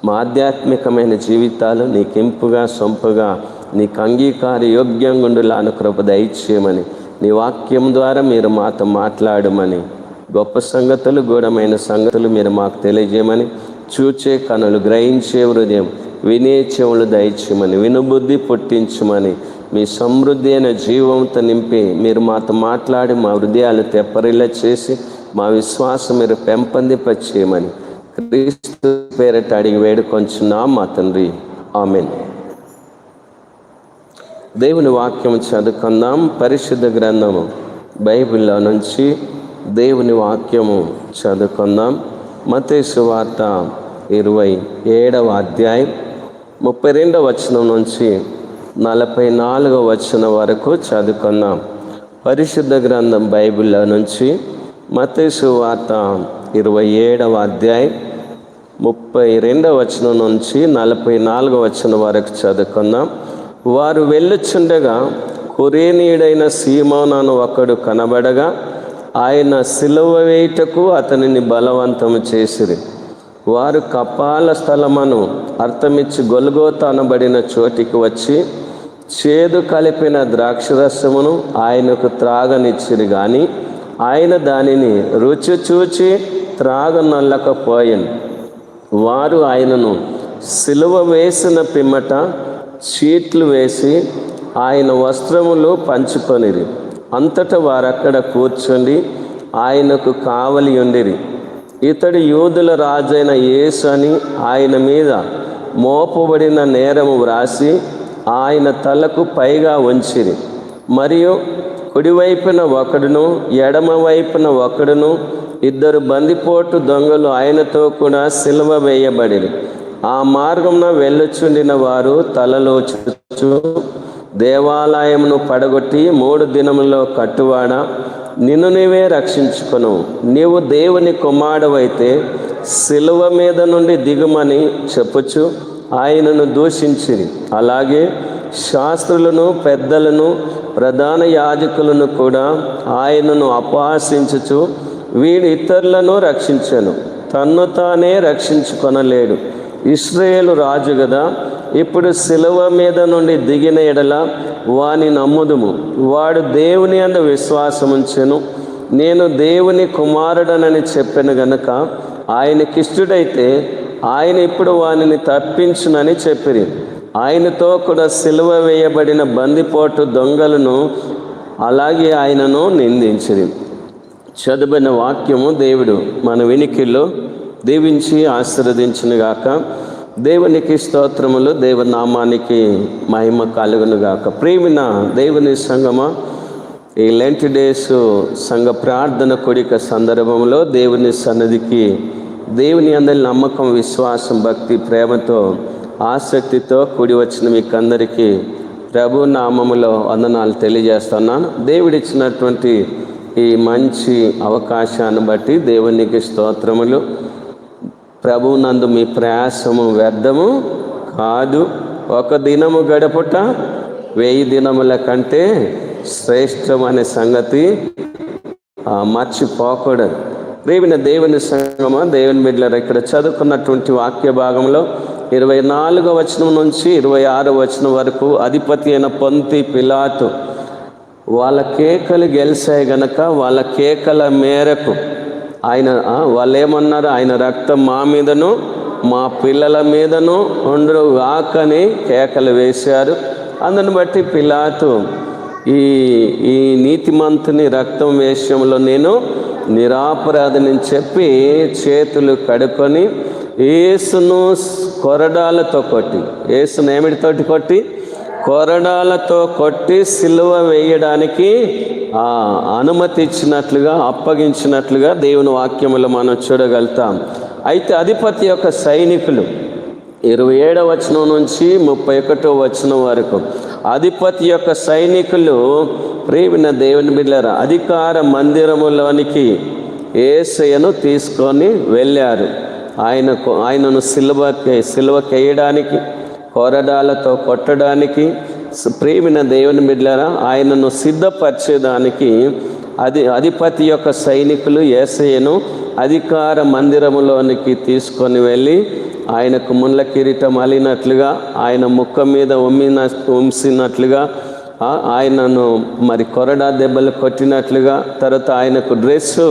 మా ఆధ్యాత్మికమైన జీవితాలు నీకింపుగా సొంపుగా నీకు అంగీకార యోగ్యంగా ఉండులాను కృప దయచేయమని, నీ వాక్యం ద్వారా మీరు మాతో మాట్లాడమని, గొప్ప సంగతులు గూఢమైన సంగతులు మీరు మాకు తెలియజేయమని, చూచే కనులు, గ్రహించే హృదయం, వినే చెవులు దయచేయమని, వినుబుద్ధి పుట్టించమని, మీ సమృద్ధి అయిన జీవంతో నింపి మీరు మాతో మాట్లాడి మా హృదయాలు తెప్పరిల్ల చేసి మా విశ్వాసం మీరు పెంపొందింపచేయమని క్రీస్తు పేరట అడిగి వేడుకొంచున్నాం మా తండ్రి, ఆమేన్. దేవుని వాక్యం చదువుకుందాం. పరిశుద్ధ గ్రంథము బైబిల్లో నుంచి దేవుని వాక్యము చదువుకుందాం. మత్తయి సువార్త 27వ అధ్యాయం 32వ వచనం నుంచి 44వ వచనం వరకు చదువుకుందాం. పరిశుద్ధ గ్రంథం బైబిల్లో నుంచి మత్తయి సువార్త 27వ అధ్యాయం 32వ వచనం నుంచి 44వ వచనం వరకు చదువుకుందాం. వారు వెళ్ళుచుండగా కురేనీయుడైన సీమోను అను ఒకడు కనబడగా ఆయన సిలువ వేయుటకు అతనిని బలవంతము చేసిరి. వారు కపాల స్థలమును అర్థమిచ్చి గొల్గోతా అనబడిన చోటికి వచ్చి చేదు కలిపిన ద్రాక్షరసమును ఆయనకు త్రాగనిచ్చిరి, గాని ఆయన దానిని రుచి చూచి త్రాగనొల్లకపోయెను. వారు ఆయనను సిలువ వేసిన పిమ్మట చీట్లు వేసి ఆయన వస్త్రములు పంచుకొనిరి. అంతటా వారక్కడ కూర్చుండి ఆయనకు కావలి ఉండిరి. ఇతడు యూదుల రాజైన యేసు అని ఆయన మీద మోపబడిన నేరము వ్రాసి ఆయన తలకు పైగా ఉంచిరి. మరియు కుడివైపున ఒకడును ఎడమ వైపున ఒకడును ఇద్దరు బందిపోటు దొంగలు ఆయనతో కూడా సిలువ వేయబడిరి. ఆ మార్గమున వెళ్ళుచుండిన వారు తలలోచుచు, దేవాలయమును పడగొట్టి 3 దినములలో కట్టువాడా, నిన్ను నీవే రక్షించుకొను, నీవు దేవుని కుమారుడవైతే సిలువ మీద నుండి దిగుమని చెప్పుచు ఆయనను దూషించిరి. అలాగే శాస్త్రులను, పెద్దలను, ప్రధాన యాజకులను కూడా ఆయనను అపహాసించుచు, వీడు ఇతరులను రక్షించెను, తన్ను తానే రక్షించుకొనలేడు, ఇశ్రాయేలు రాజు గదా, ఇప్పుడు సిలువ మీద నుండి దిగిన ఎడల వాని నమ్ముదుము, వాడు దేవుని యందు విశ్వాసముంచెను, నేను దేవుని కుమారుడనని చెప్పెను గనుక ఆయనకిష్టుడైతే ఆయన ఇప్పుడు వానిని తప్పించునని చెప్పిరి. ఆయనతో కూడా సిలువ వేయబడిన బందిపోటు దొంగలను అలాగే ఆయనను నిందించిరి. చదువున వాక్యము దేవుడు మన వినికిల్లో దీవించి ఆశీర్వదించునుగాక. దేవునికి స్తోత్రములు, దేవుని నామానికి మహిమ కలుగునుగాక. ప్రియమైన దేవుని సంగమా, ఈ లెంట్ డేస్ సంఘ ప్రార్థన కూడిక సందర్భంలో దేవుని సన్నిధికి, దేవుని అందరి నమ్మకం, విశ్వాసం, భక్తి, ప్రేమతో, ఆసక్తితో కూడి వచ్చిన మీకందరికీ ప్రభు నామములో వందనాలు తెలియజేస్తున్నాను. దేవుడిచ్చినటువంటి ఈ మంచి అవకాశాన్ని బట్టి దేవునికి స్తోత్రములు. ప్రభు నందు మీ ప్రయాసము వ్యర్థము కాదు. ఒక దినము గడపుట 1000 దినముల కంటే శ్రేష్టమనే సంగతి మర్చిపోకూడదు. ప్రియమైన దేవుని సంగమా, దేవుని బిడ్డలారా, ఇక్కడ చదువుకున్నటువంటి వాక్య భాగంలో 24వ వచనం నుంచి 26వ వచనం వరకు అధిపతి అయిన పొంతి పిలాతు వాళ్ళ కేకలు గెలిచాయి గనక వాళ్ళ కేకల మేరకు వాళ్ళు ఏమన్నారు, ఆయన రక్తం మా మీదను మా పిల్లల మీదను ఉండు గాకని కేకలు వేశారు. అందుని బట్టి పిలాతు ఈ నీతిమంతుని రక్తం విషయంలో నేను నిరాపరాధని చెప్పి చేతులు కడుక్కొని యేసును కొరడాలతో కొట్టి, యేసును ఏమిటితోటి కొట్టి? కొరడాలతో కొట్టి సిలువ వేయడానికి అనుమతి ఇచ్చినట్లుగా, అప్పగించినట్లుగా దేవుని వాక్యములో మనం చూడగలుగుతాం. అయితే అధిపతి యొక్క సైనికులు 27వ వచనం నుంచి 31వ వచనం వరకు అధిపతి యొక్క సైనికులు ప్రియమైన దేవుని బిడ్డలారా అధికార మందిరములోనికి యేసయ్యను తీసుకొని వెళ్ళారు. ఆయనను సిలువకేయడానికి, కొరడాలతో కొట్టడానికి, ప్రియమైన దేవుని బిడ్డలారా ఆయనను సిద్ధపరిచేదానికి అధిపతి యొక్క సైనికులు యేసయ్యను అధికార మందిరములోనికి తీసుకొని వెళ్ళి ఆయనకు ముళ్ళ కిరీటం అలినట్లుగా, ఆయన ముఖం మీద ఉంసినట్లుగా, ఆయనను మరి కొరడా దెబ్బలు కొట్టినట్లుగా, తర్వాత ఆయనకు డ్రెస్సు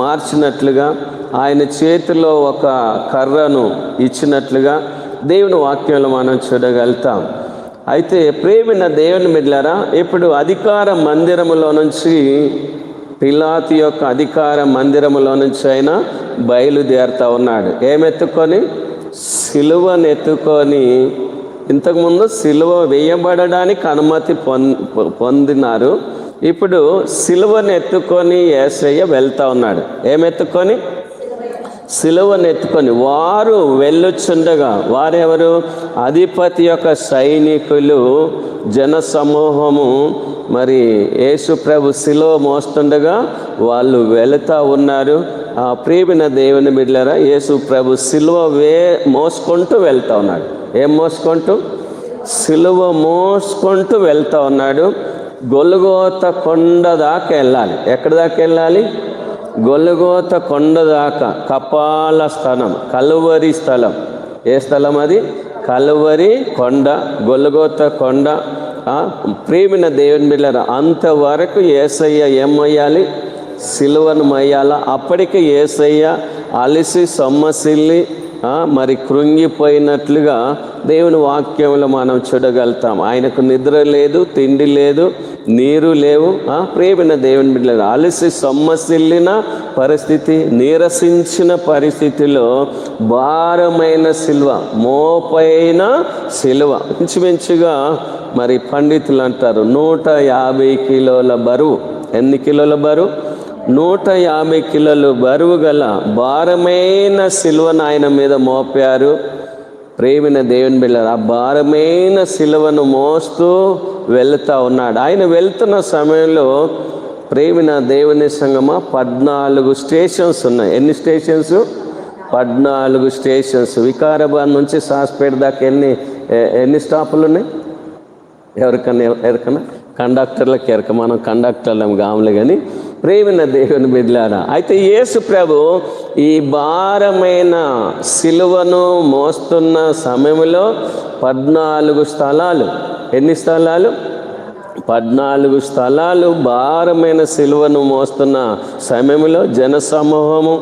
మార్చినట్లుగా, ఆయన చేతిలో ఒక కర్రను ఇచ్చినట్లుగా దేవుని వాక్యంలో మనం చూడగలుగుతాం. అయితే ప్రేమైన దేవుని బిడ్డలారా, ఇప్పుడు అధికార మందిరములో నుంచి, పిలాతు యొక్క అధికార మందిరములో నుంచి ఆయన బయలుదేరుతూ ఉన్నాడు. ఏమెత్తుకొని? సిలువనెత్తుకొని. ఇంతకుముందు సిలువ వేయబడడానికి అనుమతి పొందినారు. ఇప్పుడు సిలువనెత్తుకొని యేసయ్య వెళ్తూ ఉన్నాడు. ఏమెత్తుకొని? సిలువనెత్తుకొని. వారు వెళ్ళుచుండగా, వారెవరు? అధిపతి యొక్క సైనికులు, జన సమూహము మరి యేసు ప్రభు సిలువ మోస్తుండగా వాళ్ళు వెళుతూ ఉన్నారు. ఆ ప్రియమైన దేవుని బిడ్డలారా, యేసు ప్రభు సిలువ మోసుకుంటూ వెళ్తూ ఉన్నాడు. ఏం మోసుకుంటూ? సిలువ మోసుకుంటూ వెళ్తూ ఉన్నాడు. గొల్గోత కొండ దాకా వెళ్ళాలి. ఎక్కడి దాకా వెళ్ళాలి? గొల్గోత కొండ దాకా. కపాల స్థలం, కలువరి స్థలం. ఏ స్థలం అది? కలువరి కొండ, గొల్గోత కొండ. ప్రియమైన దేవుని బిడ్డలారా, అంతవరకు యేసయ్య ఏం మొయ్యాలి? సిలువను మొయ్యాల. అప్పటికే యేసయ్య అలిసి సొమ్మసిల్లి మరి కృంగిపోయినట్లుగా దేవుని వాక్యంలో మనం చూడగలుగుతాం. ఆయనకు నిద్ర లేదు, తిండి లేదు, నీరు లేవు. ప్రియమైన దేవుని బిడ్డలారా, అలసి సొమ్మసిల్లిన పరిస్థితి, నీరసించిన పరిస్థితిలో భారమైన సిలువ, మోపైన సిలువ. ఇంచుమించుగా మరి పండితులు అంటారు 150 కిలోల బరువు. ఎన్ని కిలోల బరువు? 150 కిలోలు బరువు గల భారమైన సిలువను ఆయన మీద మోపారు. ప్రేమిన దేవుని బిడ్డలారా, ఆ భారమైన సిలువను మోస్తూ వెళుతూ ఉన్నాడు. ఆయన వెళ్తున్న సమయంలో ప్రేమిన దేవుని సంగమా 14 స్టేషన్స్ ఉన్నాయి. ఎన్ని స్టేషన్స్? 14 స్టేషన్స్. వికారాబాద్ నుంచి సాస్పేట దాకా ఎన్ని స్టాపులు ఉన్నాయి? ఎవరికన్నా కండక్టర్లకు ఎరక, మనం కండక్టర్లం కాములే. కానీ ప్రేమిన దేవుని బిడ్డలారా, అయితే యేసు ప్రభు ఈ భారమైన సిలువను మోస్తున్న సమయంలో 14 స్థలాలు. ఎన్ని స్థలాలు? 14 స్థలాలు. భారమైన సిలువను మోస్తున్న సమయంలో జన సమూహము,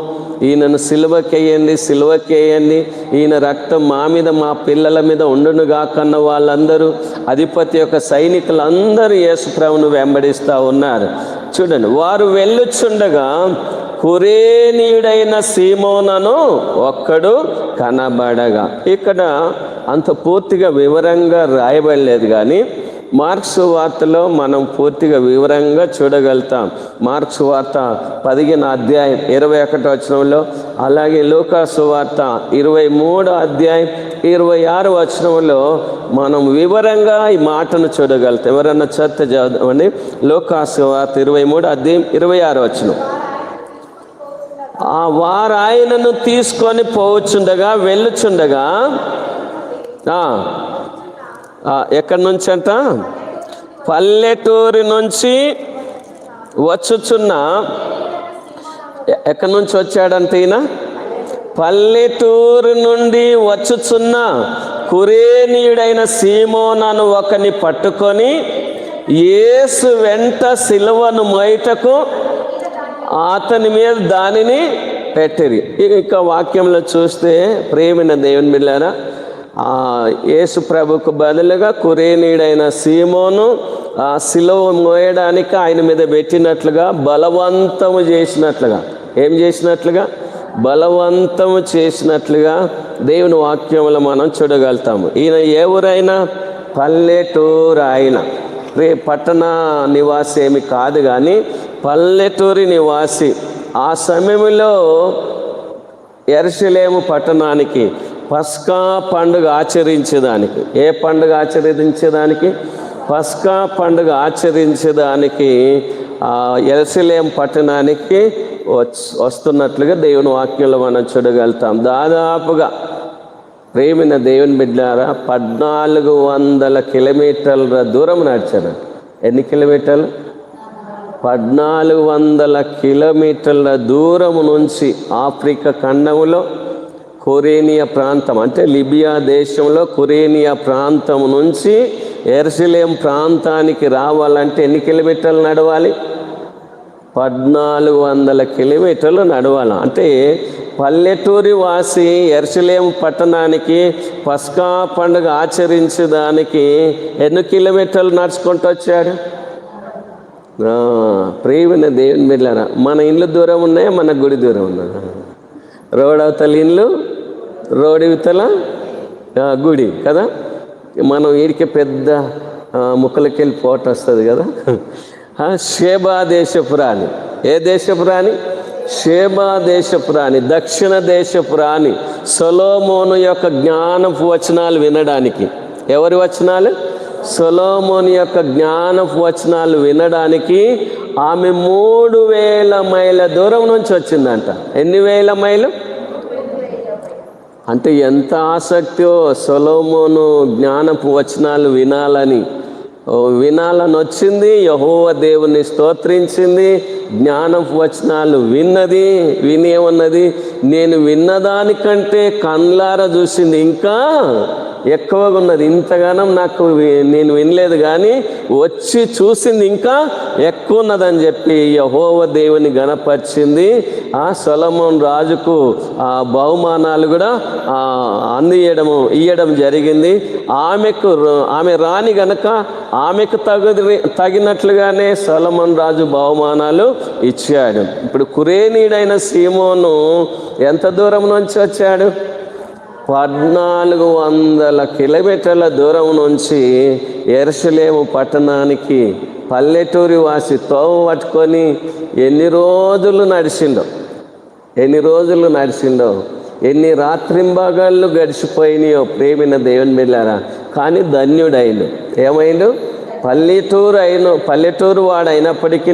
ఈయనను సిలువకేయండి, సిలువకేయండి, ఈయన రక్తం మా మీద, మా పిల్లల మీద ఉండునుగా కన్న వాళ్ళందరూ, అధిపతి యొక్క సైనికులందరూ యేసు ప్రభువును వెంబడిస్తూ ఉన్నారు. చూడండి, వారు వెళ్ళుచుండగా కురేనీయుడైన సీమోనను ఒక్కడు కనబడగా. ఇక్కడ అంత పూర్తిగా వివరంగా రాయబడలేదు, కానీ మార్క్స్ వార్తలో మనం పూర్తిగా వివరంగా చూడగలుగుతాం. మార్క్స్ వార్త 15వ అధ్యాయం 21వ వచనంలో, అలాగే లూకాసు వార్త 23వ అధ్యాయం 26వ వచనంలో మనం వివరంగా ఈ మాటను చూడగలుగుతాం. ఎవరన్నా చర్చ చదవండి. లూకాసు వార్త 23వ అధ్యాయం 26వ వచనం. వారు ఆయనను తీసుకొని పోవచ్చుండగా, వెళ్ళుచుండగా, ఎక్కడి నుంచి అంట? పల్లెటూరి నుంచి వచ్చుచున్న. ఎక్కడి నుంచి వచ్చాడంటే ఈయన? పల్లెటూరు నుండి వచ్చుచున్న కురేనీయుడైన సీమోనను ఒకని పట్టుకొని యేసు వెంట సిలువను మోయుటకు అతని మీద దానిని పెట్టిరి. ఇక వాక్యంలో చూస్తే ప్రేమైన దేవుని బిడ్డలారా, యేసు ప్రభుకు బదులుగా కురేనీయుడైన సీమోను ఆ సిలువ మోయడానికి ఆయన మీద పెట్టినట్లుగా బలవంతము చేసినట్లుగా. ఏం చేసినట్లుగా? బలవంతము చేసినట్లుగా దేవుని వాక్యంలో మనం చూడగలుగుతాము. ఈయన ఎవరైనా పల్లెటూరు, ఆయన పట్టణ నివాసి ఏమి కాదు, కానీ పల్లెటూరి నివాసి. ఆ సమయంలో యెరూషలేము పట్టణానికి పస్కా పండుగ ఆచరించేదానికి. ఏ పండుగ ఆచరించేదానికి? పస్కా పండుగ ఆచరించేదానికి యెరూషలేము పట్టణానికి వస్తున్నట్లుగా దేవుని వాక్యంలో మనం చూడగలుగుతాం. దాదాపుగా ప్రేమిన దేవుని బిడ్డలారా 1400 కిలోమీటర్ల దూరం నడిచారు. ఎన్ని కిలోమీటర్లు? 1400 కిలోమీటర్ల దూరం నుంచి ఆఫ్రికా ఖండములో కురేనియా ప్రాంతం అంటే లిబియా దేశంలో కురేనియా ప్రాంతం నుంచి యెరూషలేం ప్రాంతానికి రావాలంటే ఎన్ని కిలోమీటర్లు నడవాలి? 1400 కిలోమీటర్లు నడవాలి. అంటే పల్లెటూరి వాసి యెరూషలేం పట్టణానికి పస్కా పండుగ ఆచరించడానికి ఎన్ని కిలోమీటర్లు నడుచుకుంటూ వచ్చాడు? ప్రియమైన దేవుని బిడ్డలారా, మన ఇల్లు దూరం ఉన్నాయా, మన గుడి దూరం ఉన్నాయా? రోడ్ అవతల ఇల్లు, రోడ్ ఇవతల గుడి కదా. మనం వీడికి పెద్ద ముక్కలకెళ్ళి పోట వస్తుంది కదా. షేబా దేశపు రాణి. ఏ దేశపు రాణి? షేబా దేశపు రాణి, దక్షిణ దేశపు రాణి. సొలొమోను యొక్క జ్ఞానపు వచనాలు వినడానికి. ఎవరి వచనాలు? సొలొమోను యొక్క జ్ఞానపు వచనాలు వినడానికి ఆమె 3000 మైళ్ళ దూరం నుంచి వచ్చిందంట. ఎన్ని వేల మైలు? అంటే ఎంత ఆసక్తియో సొలొమోను జ్ఞానపు వచనాలు వినాలని వచ్చింది. యెహోవా దేవుని స్తోత్రించింది, జ్ఞానపు వచనాలు విన్నది. విని ఏమన్నది? నేను విన్నదానికంటే కళ్ళారా చూసింది ఇంకా ఎక్కువగా ఉన్నది. ఇంతగానం నాకు నేను వినలేదు, కానీ వచ్చి చూసింది ఇంకా ఎక్కువ ఉన్నదని చెప్పి యెహోవా దేవుని గణపరిచింది. ఆ సొలొమోను రాజుకు ఆ బహుమానాలు కూడా ఇయ్యడం జరిగింది. ఆమె రాణి గనక ఆమెకు తగినట్లుగానే సొలొమోను రాజు బహుమానాలు ఇచ్చాడు. ఇప్పుడు కురేనీయుడైన సీమోను ఎంత దూరం నుంచి వచ్చాడు? 1400 కిలోమీటర్ల దూరం నుంచి యెరూషలేము పట్టణానికి పల్లెటూరి వాసి తోవ పట్టుకొని ఎన్ని రోజులు నడిచిండో, ఎన్ని రాత్రింబగళ్ళు గడిచిపోయినాయో ప్రేమిన దేవుని బిడ్డలారా. కానీ ధన్యుడైండు. ఏమైండు? పల్లెటూరు వాడు అయినప్పటికీ,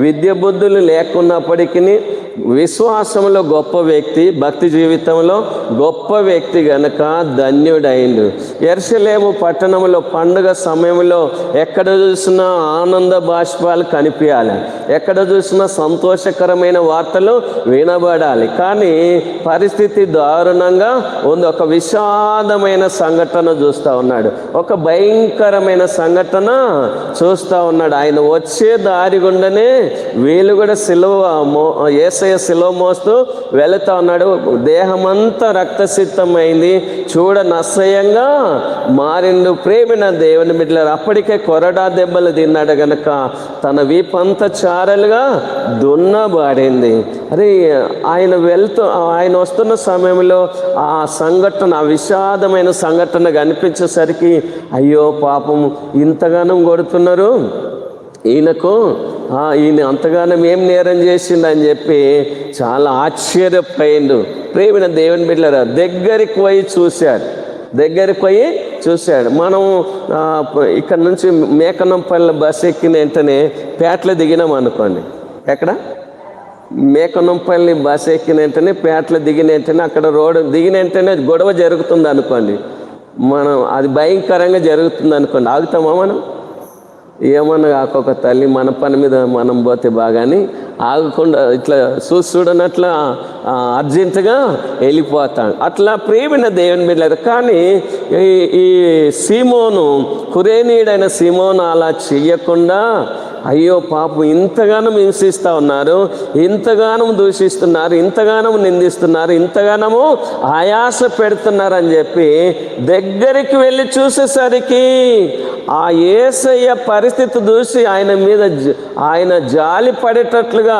విద్య బుద్ధులు లేకున్నప్పటికీ విశ్వాసంలో గొప్ప వ్యక్తి, భక్తి జీవితంలో గొప్ప వ్యక్తి గనక ధన్యుడైండు. యెరూషలేము పట్టణంలో పండుగ సమయంలో ఎక్కడ చూసినా ఆనంద బాష్పాలు కనిపించాలి, ఎక్కడ చూసినా సంతోషకరమైన వార్తలు వినబడాలి. కానీ పరిస్థితి దారుణంగా ఉంది. ఒక విషాదమైన సంఘటన చూస్తూ ఉన్నాడు, ఒక భయంకరమైన సంఘటన చూస్తూ ఉన్నాడు. ఆయన వచ్చే దారి గుండనే వీళ్ళు కూడా యేసయ్య సిలువ మోస్తూ వెళుతూ ఉన్నాడు. దేహమంతా రక్తసిక్తమైంది, చూడనసహ్యంగా మారిండు. ప్రేమిన దేవుని బిడ్డలారా, అప్పటికే కొరడా దెబ్బలు తిన్నాడు గనక తన వీపంతా చారలుగా దున్నబాడింది. అరే, ఆయన వస్తున్న సమయంలో ఆ సంఘటన, ఆ విషాదమైన సంఘటన కనిపించేసరికి అయ్యో పాపం, ఇంతగానం కొడుతున్నారు ఈయన అంతగానం ఏం నేరం చేసిండని చెప్పి చాలా ఆశ్చర్యపోయిండు. ప్రేమిన దేవుని బిడ్డలారా, దగ్గరికి పోయి చూశాడు. మనం ఇక్కడ నుంచి మేకనంపల్లి బస్ ఎక్కిన వెంటనే పేటలో దిగినాం అనుకోండి. ఎక్కడ? మేకనంపల్లి బస్ ఎక్కిన వెంటనే పేటలో దిగిన వెంటనే అక్కడ రోడ్డు దిగిన వెంటనే గొడవ జరుగుతుంది అనుకోండి. మనం అది భయంకరంగా జరుగుతుంది అనుకోండి, ఆగుతామా మనం? ఏమన్నా కాకొక తల్లి, మన పని మీద మనం పోతే బాగాని ఆగకుండా ఇట్లా చూడనట్లా అర్జెంటుగా వెళ్ళిపోతాడు. అట్లా ప్రేమిన దేవుని బిడ్డలారా, కానీ ఈ సీమోను, కురేనీయుడైన సీమోను అలా చెయ్యకుండా అయ్యో పాపం, ఇంతగానం హింసిస్తూ ఉన్నారు, ఇంతగానం దూషిస్తున్నారు, ఇంతగానం నిందిస్తున్నారు, ఇంతగానము ఆయాస పెడుతున్నారు అని చెప్పి దగ్గరికి వెళ్ళి చూసేసరికి ఆ యేసయ్య పరిస్థితి చూసి ఆయన జాలి పడేటట్లుగా,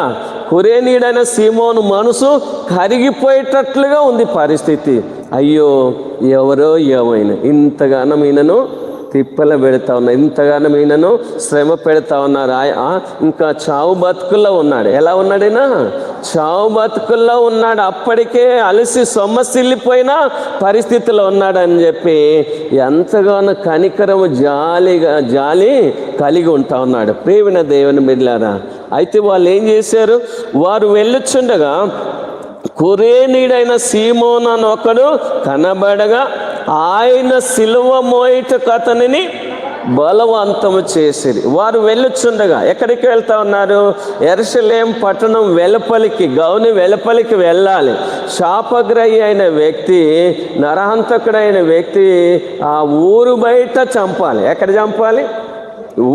కురేనీయుడైన సీమోను మనసు కరిగిపోయేటట్లుగా ఉంది పరిస్థితి. అయ్యో, ఎవరో ఏమైనా ఇంతగానం ఈయనను తిప్పల పెడతా ఉన్నారు, ఇంతగానో ఈయనను శ్రమ పెడతా ఉన్నారు. ఇంకా చావు బతుకుల్లో ఉన్నాడు. ఎలా ఉన్నాడైనా? చావు బతుకుల్లో ఉన్నాడు. అప్పటికే అలసి సొమ్మసిల్లిపోయిన పరిస్థితిలో ఉన్నాడని చెప్పి ఎంతగానో కనికరము, జాలి కలిగి ఉంటా ఉన్నాడు. ప్రేమిన దేవుని బిడ్డలారా, అయితే వాళ్ళు ఏం చేశారు? వారు వెళ్ళుచుండగా కురేనీయుడైన సీమోను అని ఒకడు కనబడగా ఆయన సిలువ మోయుటకు అతనిని బలవంతము చేసిరి. వారు వెళ్ళుచుండగా ఎక్కడికి వెళ్తా ఉన్నారు? యెరూషలేము పట్టణం వెలుపలికి, గౌని వెలుపలికి వెళ్ళాలి. శాపగ్రహి అయిన వ్యక్తి, నరహంతకుడైన వ్యక్తి ఆ ఊరు బయట చంపాలి. ఎక్కడ చంపాలి?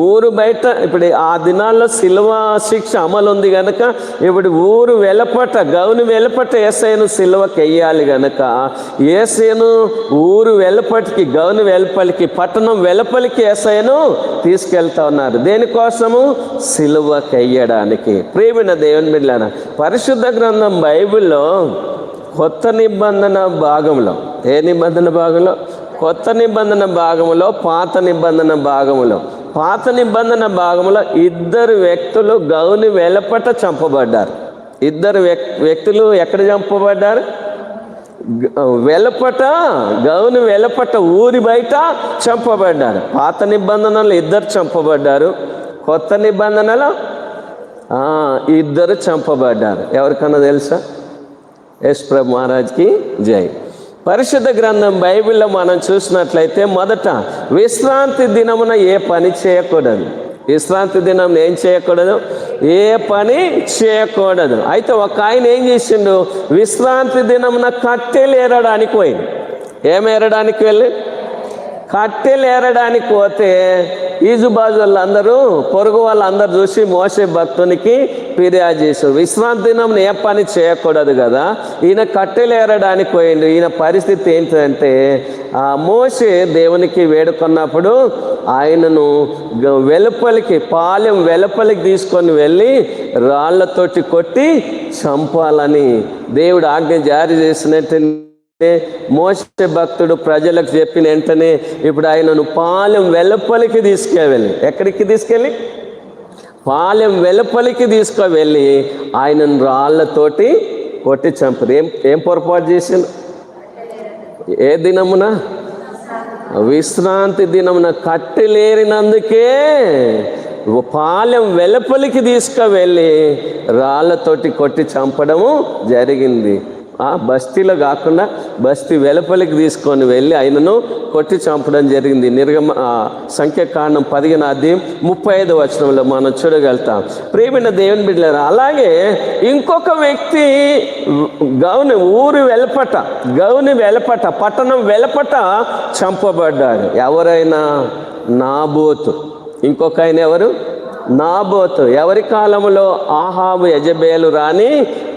ఊరు బయట. ఇప్పుడు ఆ దినాల్లో సిలువ శిక్ష అమలు ఉంది కనుక ఇప్పుడు ఊరు వెలపట, గౌని వెలపట యేసయ్యను సిలువకి వెయ్యాలి గనక యేసయ్యను ఊరు వెలపటికి, గౌని వెలుపలికి, పట్టణం వెలుపలికి యేసయ్యను తీసుకెళ్తా ఉన్నారు. దేనికోసము? సిలువకి వెయ్యడానికి. ప్రియమైన దేవుని బిడ్డలారా, పరిశుద్ధ గ్రంథం బైబిల్లో కొత్త నిబంధన భాగంలో, ఏ నిబంధన భాగంలో? కొత్త నిబంధన భాగంలో, పాత నిబంధన భాగంలో. పాత నిబంధన భాగంలో ఇద్దరు వ్యక్తులు గౌని వెలపట చంపబడ్డారు. ఇద్దరు వ్యక్తులు ఎక్కడ చంపబడ్డారు? వెలపట, గౌని వెలపట ఊరి బయట చంపబడ్డారు. పాత నిబంధనలో ఇద్దరు చంపబడ్డారు. కొత్త నిబంధనలో ఇద్దరు చంపబడ్డారు. ఎవరికన్నా తెలుసా? యేసు ప్రభు మహారాజ్కి జై. పరిశుద్ధ గ్రంథం బైబిల్లో మనం చూసినట్లయితే మొదట విశ్రాంతి దినమున ఏ పని చేయకూడదు. విశ్రాంతి దినం ఏం చేయకూడదు? ఏ పని చేయకూడదు. అయితే ఒక ఆయన ఏం చేసిండు? విశ్రాంతి దినమున కట్టెలు ఏరడానికి పోయింది. ఏం ఏరడానికి వెళ్ళి? కట్టెలు ఏరడానికి పోతే ఈజుబాజు వాళ్ళందరూ, పొరుగు వాళ్ళందరూ చూసి మోషే భక్తునికి ఫిర్యాదు చేశారు. విశ్రాంతి దినం ఏ పని చేయకూడదు కదా, ఈయన కట్టెలు ఏరడానికి పోయిండు. ఈయన పరిస్థితి ఏంటంటే మోషే దేవునికి వేడుకున్నప్పుడు ఆయనను వెలుపలికి, పాలెం వెలుపలికి తీసుకొని వెళ్ళి రాళ్లతోటి కొట్టి చంపాలని దేవుడు ఆజ్ఞ జారీ చేసినట్టు మోషే భక్తుడు ప్రజలకు చెప్పిన వెంటనే ఇప్పుడు ఆయనను పాలెం వెలుపలికి తీసుకువెళ్ళి, ఎక్కడికి తీసుకెళ్ళి? పాలెం వెలుపలికి తీసుకువెళ్ళి ఆయనను రాళ్లతోటి కొట్టి చంపారు. ఏం పొరపాటు చేసిండు? ఏ దినమున? విశ్రాంతి దినమున కట్టెలేరినందుకే పాలెం వెలుపలికి తీసుకువెళ్ళి రాళ్లతోటి కొట్టి చంపడము జరిగింది. బస్తీలో కాకుండా బస్తీ వెలుపలికి తీసుకొని వెళ్ళి ఆయనను కొట్టి చంపడం జరిగింది. సంఖ్యాకాండం 15:35 వచనంలో మనం చూడగలుగుతాం. ప్రియమైన దేవుని బిడ్డలారా, అలాగే ఇంకొక వ్యక్తి గౌని వెలపట పట్టణం వెలపట చంపబడ్డాడు. ఎవరైనా? నాబోతు. ఇంకొక ఆయన ఎవరు? నాబోతు. ఎవరి కాలములో? ఆహాబు యెజెబెలు రాణి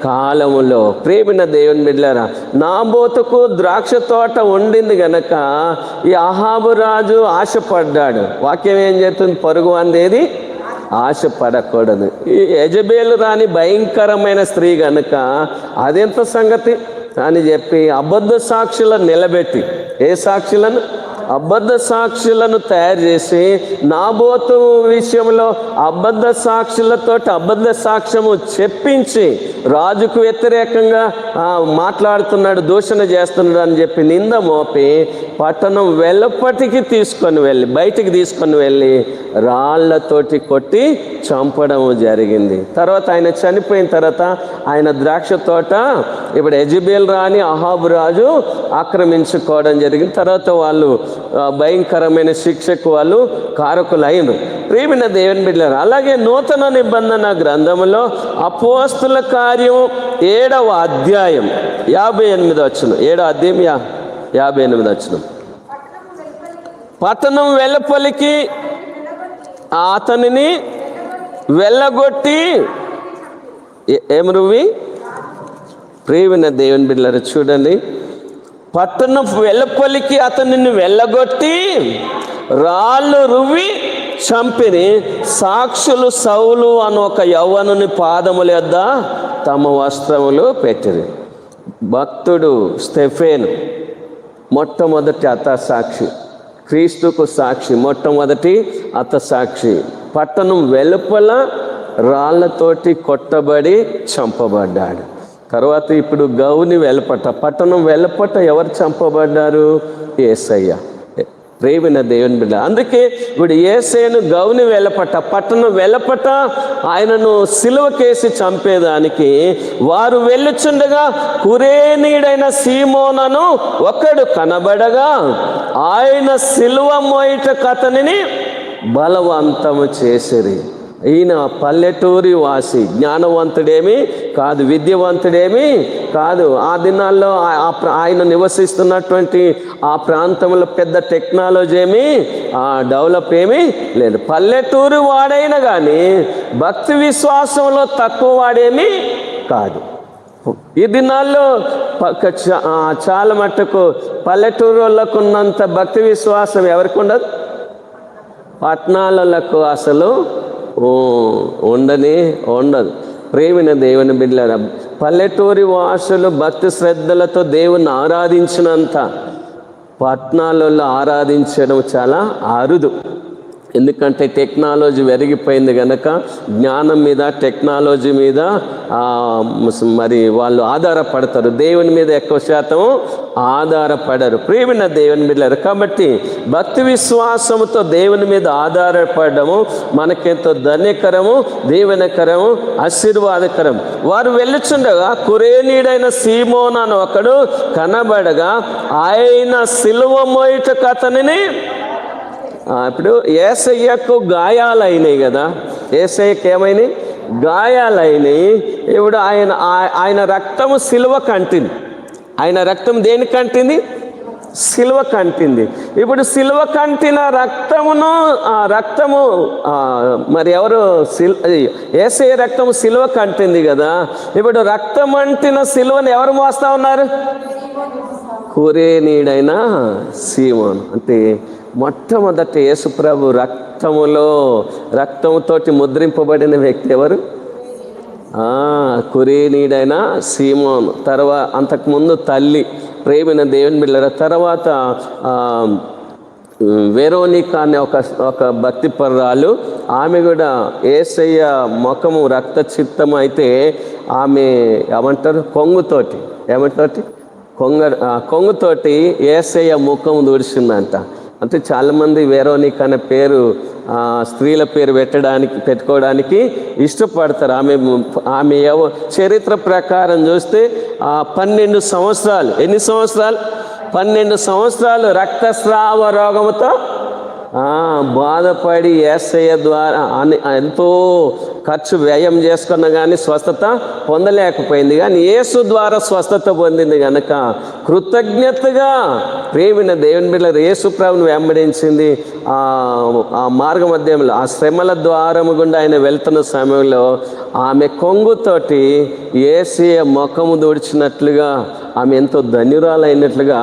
కాలములో. ప్రియమైన దేవుని బిడ్డలారా, నాబోతుకు ద్రాక్ష తోట ఉండింది గనక ఈ ఆహాబు రాజు ఆశపడ్డాడు. వాక్యం ఏం చెప్తుంది? పొరుగు అందేది ఆశపడకూడదు. ఈ యెజెబెలు రాణి భయంకరమైన స్త్రీ గనక అదెంత సంగతి అని చెప్పి అబద్ధ సాక్షులను నిలబెట్టి, ఏ సాక్షులను? అబద్ధ సాక్షులను తయారు చేసి నాబోతు విషయంలో అబద్ధ సాక్షులతోటి అబద్ధ సాక్ష్యము చెప్పించి రాజుకు వ్యతిరేకంగా మాట్లాడుతున్నాడు, దూషణ చేస్తున్నాడు అని చెప్పి నింద మోపి పట్టణం వెలుపటికి తీసుకొని వెళ్ళి, బయటికి తీసుకొని వెళ్ళి రాళ్లతోటి కొట్టి చంపడం జరిగింది. తర్వాత ఆయన చనిపోయిన తర్వాత ఆయన ద్రాక్ష తోట ఇప్పుడు యెజెబెలు రాణి అహాబు రాజు ఆక్రమించుకోవడం జరిగింది. తర్వాత వాళ్ళు భయంకరమైన శిక్షకు వాళ్ళు కారకులైన. ప్రియమైన దేవుని బిడ్డలారా, అలాగే నూతన నిబంధన గ్రంథంలో అపోస్తుల కార్యం 7వ అధ్యాయం 58 వచనం, 7వ అధ్యాయం 58 వచనం. పట్టణం వెలుపలికి అతనిని వెళ్ళగొట్టి ఏమరువి. ప్రియమైన దేవుని బిడ్డలారా చూడండి, పట్టణం వెలుపలికి అతనిని వెళ్ళగొట్టి రాళ్ళు రువ్వి చంపిని. సాక్షులు సౌలు అను ఒక యవ్వనుని పాదముల యొద్ద తమ వస్త్రములు పెట్టిరి. భక్తుడు స్టెఫెను మొట్టమొదటి హతసాక్షి, క్రీస్తుకు సాక్షి, మొట్టమొదటి హతసాక్షి. పట్టణం వెలుపల రాళ్లతోటి కొట్టబడి చంపబడ్డాడు. తర్వాత ఇప్పుడు గౌని వెలుపట, పట్టణం వెలుపట ఎవరు చంపబడ్డారు? యేసయ్య. ప్రియమైన దేవుని బిడ్డ, అందుకే ఇప్పుడు యేసయ్యను గౌని వెలుపట, పట్టణం వెలుపట ఆయనను సిలువకేసి చంపేదానికి వారు వెళ్ళుచుండగా కురేనీడైన సీమోనను ఒకడు కనబడగా ఆయన సిలువ మోయిట అతనిని బలవంతము చేసిరి. ఈయన పల్లెటూరి వాసి, జ్ఞానవంతుడేమి కాదు, విద్యావంతుడేమి కాదు. ఆ దినాల్లో ఆయన నివసిస్తున్నటువంటి ఆ ప్రాంతంలో పెద్ద టెక్నాలజీ ఏమి డెవలప్ ఏమీ లేదు. పల్లెటూరు వాడైనా కానీ భక్తి విశ్వాసంలో తక్కువ వాడేమీ కాదు. ఈ దినాల్లో చాలా మట్టుకు పల్లెటూరు వాళ్ళకు ఉన్నంత భక్తి విశ్వాసం ఎవరికి ఉండదు, పట్టణాలకు అసలు ఉండదు. ప్రేమిన దేవుని బిడ్డలారా, పల్లెటూరి వాసులు భక్తి శ్రద్ధలతో దేవుని ఆరాధించినంత పట్టణాలలో ఆరాధించడం చాలా అరుదు. ఎందుకంటే టెక్నాలజీ పెరిగిపోయింది కనుక జ్ఞానం మీద, టెక్నాలజీ మీద మరి వాళ్ళు ఆధారపడతారు. దేవుని మీద ఎక్కువ శాతం ఆధారపడరు. ప్రియమైన దేవుని బిడ్డలారా, కాబట్టి భక్తి విశ్వాసంతో దేవుని మీద ఆధారపడము మనకెంతో ధన్యకరము, దీవెనకరము, ఆశీర్వాదకరం. వారు వెళ్ళుచుండగా కురేనీడైన సీమోను అని ఒకడు కనబడగా ఆయన సిలువ మోయుటకు అతనిని. ఇప్పుడు యేసయ్యకు గాయాలైనాయి కదా, యేసయ్యకు ఏమైనాయి? గాయాలైనాయి. ఇప్పుడు ఆయన రక్తము సిలువ కంటింది. ఆయన రక్తం దేనికి కంటింది? సిలువ కంటింది. ఇప్పుడు సిలువ కంటిన రక్తము మరి ఎవరు? యేసయ్య రక్తము సిలువ కంటింది కదా. ఇప్పుడు రక్తం అంటిన సిలువను ఎవరు మోస్తా ఉన్నారు? కురేనీడైన సీమోను. అంటే మొట్టమొదటి యేసుప్రభు రక్తముతోటి ముద్రింపబడిన వ్యక్తి ఎవరు? కురేనీడైన సీమోను. అంతకుముందు తల్లి. ప్రేమిన దేవుని బిడ్డలారా, తర్వాత వెరోనికా అనే ఒక భక్తిపరురాలు. ఆమె కూడా యేసయ్య ముఖము రక్త చిత్తం అయితే ఆమె ఏమంటారు? కొంగుతోటి యేసయ్య ముఖం తుడిచిందంట. అంటే చాలామంది వెరోనికా అనే పేరు స్త్రీల పేరు పెట్టుకోవడానికి ఇష్టపడతారు. ఆమె చరిత్ర ప్రకారం చూస్తే 12 సంవత్సరాలు. ఎన్ని సంవత్సరాలు? 12 సంవత్సరాలు రక్తస్రావ రోగముతో బాధపడి యేసయ్య ద్వారా ఎంతో ఖర్చు వ్యయం చేసుకున్నా కానీ స్వస్థత పొందలేకపోయింది. కానీ యేసు ద్వారా స్వస్థత పొందింది కనుక కృతజ్ఞతగా ప్రేమిన దేవుని బిడ్డలారా యేసు ప్రభువును వెంబడించింది. ఆ మార్గ మధ్యంలో ఆ శ్రమల ద్వారము గుండా ఆయన వెళ్తున్న సమయంలో ఆమె కొంగుతోటి యేసయ్య ముఖము తుడిచినట్లుగా ఆమె ఎంతో ధన్యురాలైనట్లుగా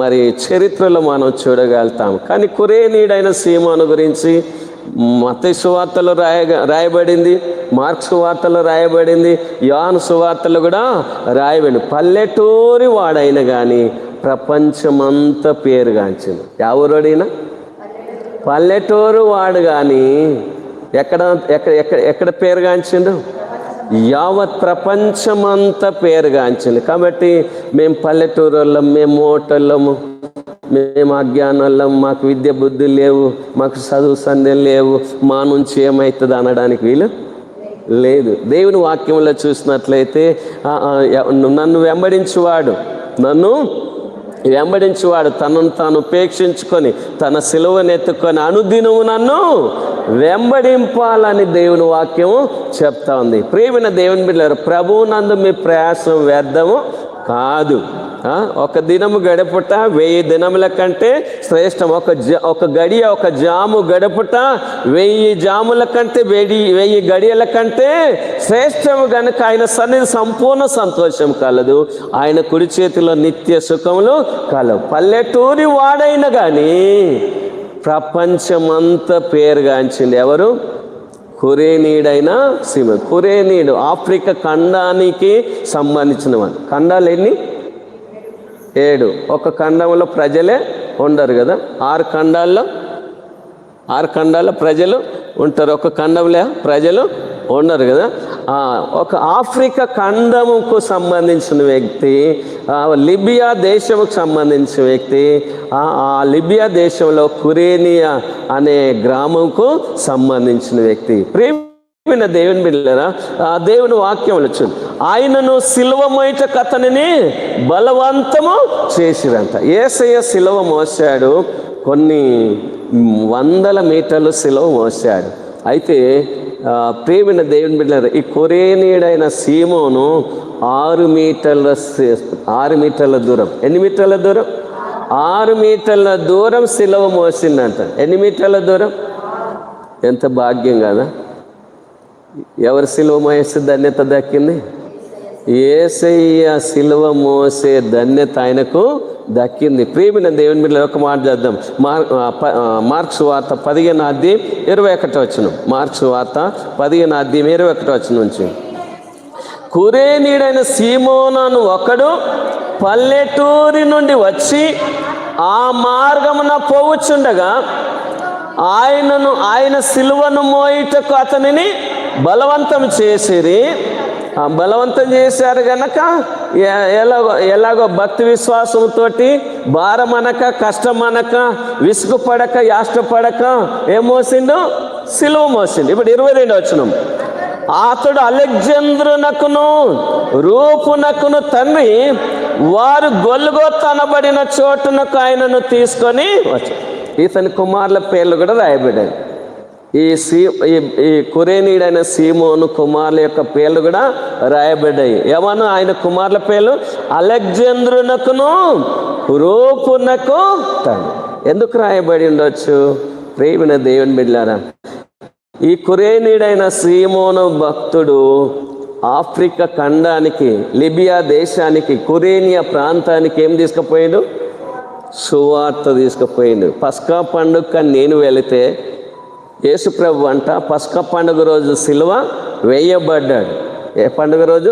మరి చరిత్రలో మనం చూడగలుగుతాం. కానీ కురేనీడైన సీమోను గురించి మత్తయి సువార్తలో రాయబడింది, మార్కు సువార్తలో రాయబడింది, యోహాను సువార్తలో కూడా రాయబడింది. పల్లెటూరి వాడైన కానీ ప్రపంచమంతా పేరుగాంచింది. ఎవరోడైనా పల్లెటూరు వాడు కానీ ఎక్కడ పేరుగాంచిండు? యావత్ ప్రపంచమంతా పేరుగాంచింది. కాబట్టి మేము పల్లెటూరు వాళ్ళం, మేము ఓటళ్ళము, మేము అజ్ఞానులం, మాకు విద్య బుద్ధి లేవు, మాకు చదువు సంధ్యలు లేవు, మా నుంచి ఏమవుతుంది అనడానికి వీలు లేదు. దేవుని వాక్యంలో చూసినట్లయితే నన్ను వెంబడించువాడు తనను తాను ఉపేక్షించుకొని తన సిలువను ఎత్తుకొని అనుదినము నన్ను వెంబడింపాలని దేవుని వాక్యము చెప్తా ఉంది. ప్రియమైన దేవుని బిడ్డలారా, ప్రభువు నందు మీ ప్రయాసం వ్యర్థము కాదు. ఒక దినము గడుపుట 1000 దినముల కంటే శ్రేష్టం. ఒక గడియ, ఒక జాము గడుపుట 1000 జాముల కంటే 1000 గడియల కంటే శ్రేష్టము గనుక ఆయన సన్నిధి సంపూర్ణ సంతోషం కలదు, ఆయన కుడి చేతిలో నిత్య సుఖములు కలవు. పల్లెటూరి వాడైన కానీ ప్రపంచమంతా పేరుగాంచింది. ఎవరు? కురేనీడైన సీమోను. కురేనీడు ఆఫ్రికా ఖండానికి సంబంధించిన వాడు. ఖండాలు ఎన్ని? 7. ఒక ఖండంలో ప్రజలే ఉండరు కదా, 6 ఖండాల్లో ప్రజలు ఉంటారు, ఒక ఖండంలో ప్రజలు ఉండరు కదా. ఒక ఆఫ్రికా ఖండముకు సంబంధించిన వ్యక్తి, లిబియా దేశముకు సంబంధించిన వ్యక్తి. ఆ లిబియా దేశంలో కురేనియా అనే గ్రామంకు సంబంధించిన వ్యక్తి. ప్రియమైన దేవుని బిడ్డలారా, దేవుని వాక్యంలో చూడు, ఆయనను సిలువ మోయుటకు అతనిని బలవంతము చేసిరంట. యేసయ్య సిలువ మోసాడు. కొన్ని వందల మీటర్లు సిలువ మోసాడు. అయితే ప్రేమైన దేవుని బిడ్డలారా, ఈ కురేనీయుడైన సీమోను 6 మీటర్ల దూరం, ఎన్ని మీటర్ల దూరం? 6 మీటర్ల దూరం సిలువ మోసిందంట. ఎన్ని మీటర్ల దూరం? ఎంత భాగ్యం కదా! ఎవరు సిలువ మోసే ధన్యత దక్కింది? యేసయ్య సిలువ మోసే ధన్యత ఆయనకు దక్కింది. ప్రియమైన దేవుని బిడ్డలారా, ఒక మాట చేద్దాం. మార్క్స్ వార్త 15:21. మార్క్స్ వార్త 15:21 నుంచి, కురేనీయుడైన సీమోను ఒకడు పల్లెటూరి నుండి వచ్చి ఆ మార్గమున పోవుచుండగా ఆయన సిలువను మోయుటకు అతనిని బలవంతం చేసిరి. బలవంతం చేశారు గనక ఎలాగో భక్తి విశ్వాసంతో భారమనక, కష్టమనక, విసుగుపడక, యాష్టపడక ఏం మోసిండు? సిలువ మోసిండు. ఇప్పుడు 22 వచనం, అతడు అలెగ్జాంద్రునకును రూపునకును తండ్రి వారు గొల్గొతా అనబడిన చోటునకు ఆయనను తీసుకొని వచ్చారు. ఇతని కుమారుల పేర్లు కూడా రాయబడ్డాయి. ఈ కురేనీయుడైన సీమోను కుమారుల యొక్క పేర్లు కూడా రాయబడ్డాయి. ఏమన్నా ఆయన కుమారుల పేర్లు? అలెగ్జాంద్రునకును రూపునకు తండ్రి. ఎందుకు రాయబడి ఉండొచ్చు? ప్రియమైన దేవుని బిడ్డలారా, ఈ కురేనీయుడైన సీమోను భక్తుడు ఆఫ్రికా ఖండానికి, లిబియా దేశానికి, కురేనియా ప్రాంతానికి ఏం తీసుకుపోయాడు? సువార్త తీసుకుపోయిండు. పస్కా పండుగ నేను వెళితే యేసుప్రభు అంట పస్కా పండుగ రోజు సిలువ వేయబడ్డాడు. ఏ పండుగ రోజు?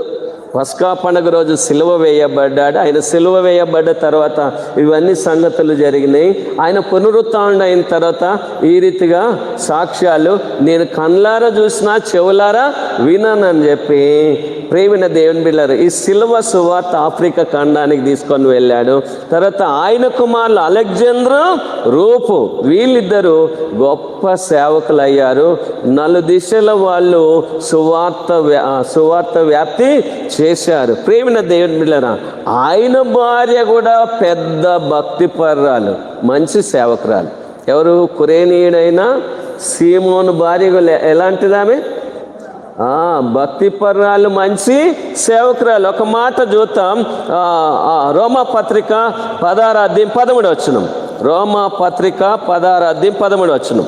పస్కా పండుగ రోజు సిలువ వేయబడ్డాడు. ఆయన సిలువ వేయబడ్డ తర్వాత ఇవన్నీ సంగతులు జరిగినాయి. ఆయన పునరుత్థానం అయిన తర్వాత ఈ రీతిగా సాక్ష్యాలు, నేను కళ్ళారా చూసినా, చెవులారా విన్నానని చెప్పి, ప్రేమైన దేవుని బిడ్డలారా, ఈ సిలువ సువార్త ఆఫ్రికా ఖండానికి తీసుకొని వెళ్ళాడు. తర్వాత ఆయన కుమారులు అలెగ్జాంద్రు, రూపు, వీళ్ళిద్దరూ గొప్ప సేవకులు అయ్యారు. 4 దిశల వాళ్ళు సువార్త వ్యాప్తి చేశారు. ప్రేమైన దేవుని బిడ్డలారా, ఆయన భార్య కూడా పెద్ద భక్తి పర్రాలు, మంచి సేవకురాలు. ఎవరు? కురేనీయుడైన సీమోను భార్య ఎలాంటిది? ఆమె భక్తి పర్రాలు, మంచి సేవకురాలు. ఒక మాట చూద్దాం. రోమా పత్రిక 16:13. రోమా పత్రిక 16:13.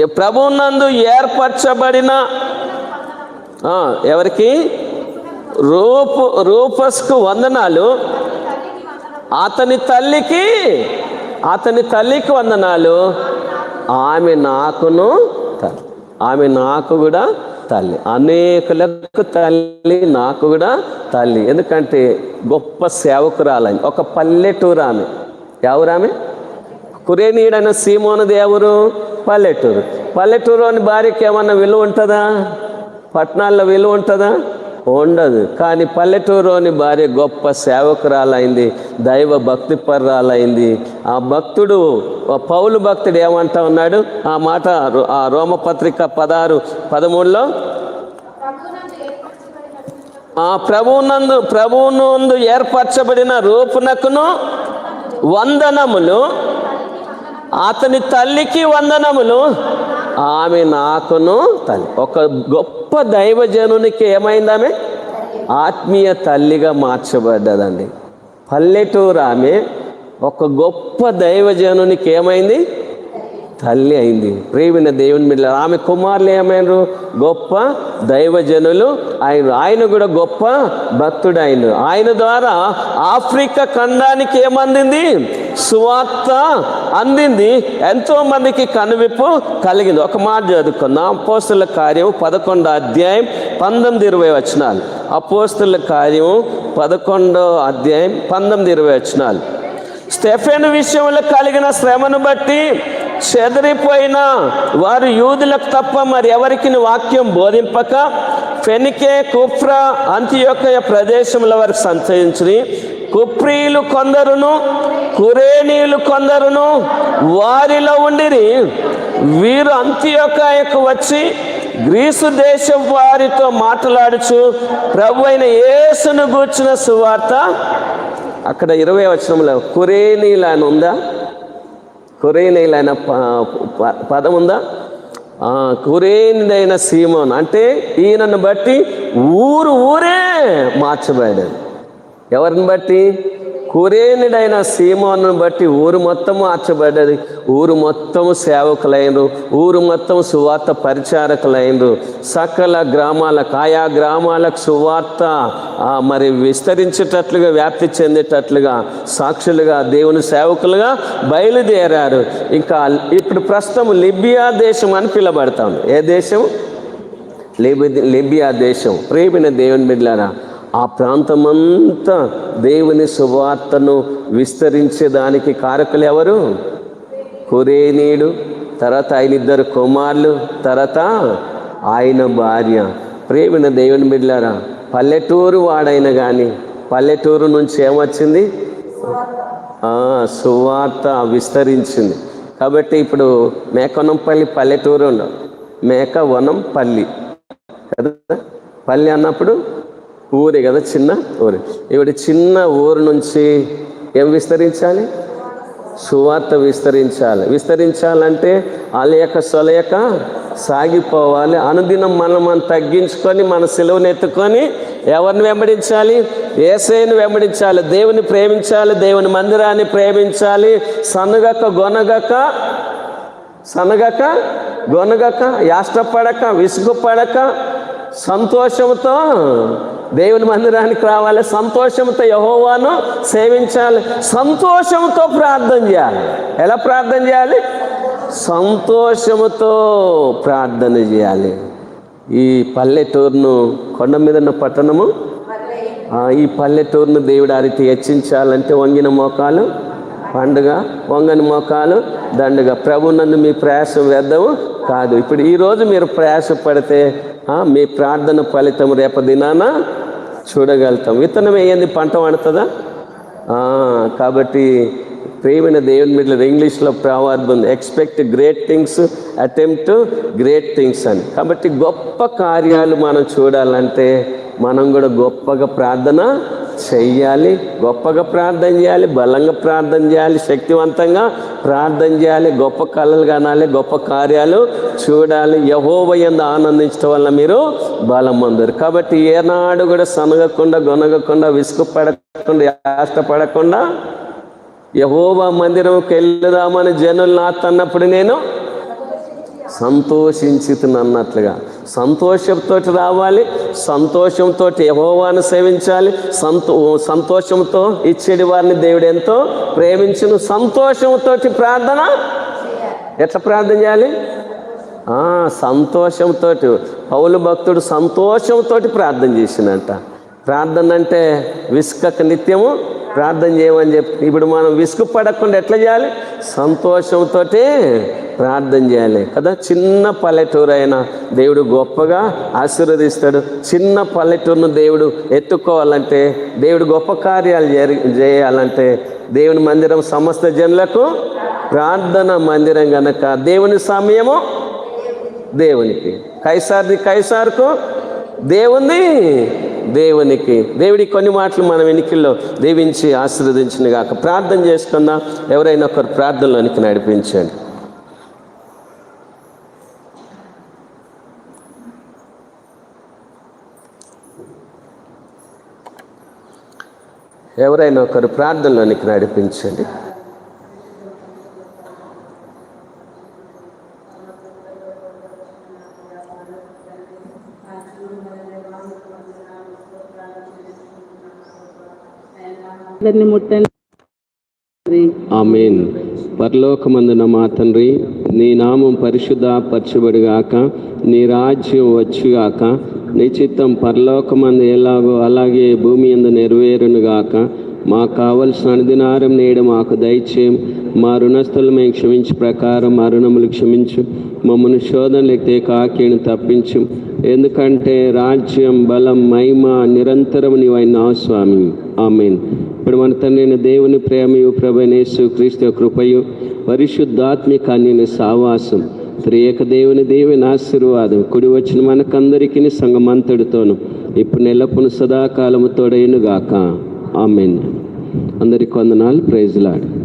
ప్రభువునందు ఏర్పరచబడిన ఎవరికి? రూపస్కు వందనాలు, అతని తల్లికి వందనాలు, ఆమె నాకును తల్లి. ఆమె నాకు కూడా తల్లి, అనేకులకు తల్లి, నాకు కూడా తల్లి. ఎందుకంటే గొప్ప సేవకురాలని. ఒక పల్లెటూరు ఆమె. ఎవరామె? కురేనీయుడైన సీమోనుది ఎవరు? పల్లెటూరులోని భార్యకి ఏమన్నా విలువ ఉంటుందా? పట్టణాల్లో విలువ ఉంటుందా? ఉండదు. కానీ పల్లెటూరులోని భార్య గొప్ప సేవకురాలైంది, దైవ భక్తి పర్రాలైంది. ఆ భక్తుడు, పౌలు భక్తుడు ఏమంటా ఉన్నాడు? ఆ మాట రోమపత్రిక 16:13లో, ప్రభువునందు ఏర్పరచబడిన రూపునకును వందనములు, అతని తల్లికి వందనములు, ఆమె నాకును తల్లి. ఒక గొప్ప దైవజనునికి ఏమైంది? ఆమె ఆత్మీయ తల్లిగా మార్చబడ్డదండి. పల్లెటూరు ఆమె ఒక గొప్ప దైవజనునికి ఏమైంది? తల్లి అయింది. ప్రియమైన దేవుని బిడ్డ, ఆమె కుమారులు ఏమైనారు? గొప్ప దైవజనులు. ఆయన కూడా గొప్ప భక్తుడు. ఆయన ద్వారా ఆఫ్రికా ఖండానికి ఏమందింది? సువార్త అందింది. ఎంతో మందికి కనువిప్పు కలిగింది. ఒక మాట చదువుకుందాం. అపోస్తుల కార్యం 11:19-20. అపోస్తుల కార్యం 11:19-20. స్టెఫెను విషయంలో కలిగిన శ్రమను బట్టి చెదిరిపోయిన వారు యూదులకు తప్ప మరి ఎవరికి వాక్యం బోధింపక ఫెనికే, కుప్రా, అంతియోకయ ప్రదేశముల వరకు సంచరించి, కుప్రీలు కొందరును కురేనీయులు కొందరును వారిలో ఉండిరి. వీరు అంతియోకయకు వచ్చి గ్రీసు దేశం వారితో మాట్లాడుచు ప్రభు అయిన యేసును గూర్చిన సువార్త అక్కడ 20వ వచనంలో కురేనీలు అని ఉందా? కురేనీలు అనే పదం ఉందా? కురేనిదైన సీమోన్ అంటే ఈయనను బట్టి ఊరే మార్చబడ్డది. ఎవరిని బట్టి? కురేనుడైన సీమోను బట్టి ఊరు మొత్తం మార్చబడ్డది. ఊరు మొత్తము సేవకులైనరు, ఊరు మొత్తం సువార్త పరిచారకులైనరు. సకల గ్రామాలకు, ఆయా గ్రామాలకు సువార్త మరి విస్తరించేటట్లుగా, వ్యాప్తి చెందేటట్లుగా సాక్షులుగా, దేవుని సేవకులుగా బయలుదేరారు. ఇంకా ఇప్పుడు ప్రస్తుతం లిబియా దేశం అని పిలబడతాం. ఏ దేశం? లిబియా దేశం. ప్రేమైన దేవుని బిడ్డలారా, ఆ ప్రాంతమంతా దేవుని సువార్తను విస్తరించేదానికి కారకులు ఎవరు? కురేనీయుడు, తర్వాత ఆయన 2 కుమారులు, తర్వాత ఆయన భార్య. ప్రేమైన దేవుని బిడ్డలారా, పల్లెటూరు వాడైన కానీ పల్లెటూరు నుంచి ఏమొచ్చింది? సువార్త విస్తరించింది. కాబట్టి ఇప్పుడు మేకవనంపల్లి పల్లెటూరు ఉండవు, మేకవనంపల్లి కదా. పల్లి అన్నప్పుడు ఊరే కదా, చిన్న ఊరు. ఇప్పుడు చిన్న ఊరు నుంచి ఏం విస్తరించాలి? సువార్త విస్తరించాలంటే అలయక సొలయక సాగిపోవాలి. అనుదినం మనం తగ్గించుకొని మన సిలువను ఎత్తుకొని ఎవరిని వెంబడించాలి? యేసయ్యను వెంబడించాలి. దేవుని ప్రేమించాలి, దేవుని మందిరాన్ని ప్రేమించాలి. సనగక గొనగక యాష్టపడక విసుగుపడక సంతోషంతో దేవుని మందిరానికి రావాలి. సంతోషంతో యెహోవాను సేవించాలి. సంతోషంతో ప్రార్థన చేయాలి. ఎలా ప్రార్థన చేయాలి? సంతోషముతో ప్రార్థన చేయాలి. ఈ పల్లెటూరును, కొండ మీద ఉన్న పట్టణము, ఈ పల్లెటూరును దేవుడు ఆ రీతి హెచ్చించాలంటే వంగిన మోకాలు పండుగ, వంగని మోకాలు దండుగ. ప్రభునందు మీ ప్రయాసం వ్యర్థము కాదు. ఇప్పుడు ఈరోజు మీరు ప్రయాసపడితే మీ ప్రార్థన ఫలితం రేప దినాన చూడగలుగుతాం. విత్తనం వేయండి, పంట పండుతుందా? కాబట్టి ప్రేమైన దేవుని బిడ్డలు, ఇంగ్లీష్లో ప్రావర్బ్ ఉంది, expect great things, attempt great things అని. కాబట్టి గొప్ప కార్యాలు మనం చూడాలంటే మనం కూడా గొప్పగా ప్రార్థన చెయ్యాలి, గొప్పగా ప్రార్థన చేయాలి, బలంగా ప్రార్థన చేయాలి, శక్తివంతంగా ప్రార్థన చేయాలి, గొప్ప కళలు కనాలి, గొప్ప కార్యాలు చూడాలి. యెహోవా యందు ఆనందించడం వల్ల మీరు బలం పొందుతారు. కాబట్టి ఏనాడు కూడా సనగకుండా, గొనగకుండా, విసుగుపడకుండా, యాష్టపడకుండా యెహోవా మందిరంకి వెళ్దామని జనులు నాతన్నప్పుడు నేను సంతోషించుతున్నట్లుగా సంతోషంతో రావాలి, సంతోషంతో యెహోవాను సేవించాలి, సంతోషంతో ఇచ్చేటి వారిని దేవుడు ఎంతో ప్రేమించును. సంతోషంతో ప్రార్థన ఎట్లా ప్రార్థన చేయాలి? సంతోషంతో. పౌలు భక్తుడు సంతోషంతో ప్రార్థన చేసినట్ట. ప్రార్థన అంటే విసుకక నిత్యము ప్రార్థన చేయమని చెప్పి. ఇప్పుడు మనం విసుగు పడకుండా ఎట్లా చేయాలి? సంతోషంతో ప్రార్థన చేయాలి కదా. చిన్న పల్లెటూరు అయినా దేవుడు గొప్పగా ఆశీర్వదిస్తాడు. చిన్న పల్లెటూరును దేవుడు ఎత్తుకోవాలంటే, దేవుడు గొప్ప కార్యాలు చేయాలంటే దేవుని మందిరం సమస్త జనులకు ప్రార్థన మందిరం గనక దేవుని సమయము దేవునికి, కైసార్ది కైసార్కు, దేవుని దేవునికి. దేవుడి కొన్ని మాటలు మన వెనుకల్లో దీవించి ఆశీర్వదించిన గాక. ప్రార్థన చేసుకుందాం. ఎవరైనా ఒకరు ప్రార్థనలోనికి నడిపించండి. ఎవరైనా ఒకరు ప్రార్థనలోనికి నడిపించండి. ఆమేన్. పరలోకమందున మా తండ్రి, నీ నామం పరిశుద్ధపరచబడుగాక, నీ రాజ్యం వచ్చుగాక, నీ చిత్తం పరలోకమందు ఎలాగో అలాగే భూమి యందు నెరవేరునుగాక. మాకు కావలసిన అనుదినారం నేడు మాకు దయచేయం. మా రుణస్థులు మేము క్షమించే ప్రకారం మా రుణములు క్షమించు. మమ్మల్ని శోధనలెక్తే కాకీను తప్పించు. ఎందుకంటే రాజ్యం, బలం, మహిమ నిరంతరం నీవైనావు స్వామి. ఆమేన్. ఇప్పుడు మన తండ్రి దేవుని ప్రేమయు ప్రభువైన యేసుక్రీస్తు కృపయు పరిశుద్ధాత్మిక అన్యోన్య సావాసం త్రియేక దేవుని ఆశీర్వాదం కుడి వచ్చిన మనకందరికీ సంగమంతటితోను ఇప్పుడు నెలపును సదాకాలము తోడైనగాక. ఆమేన్. అందరికి వందనాలు. Praise lord.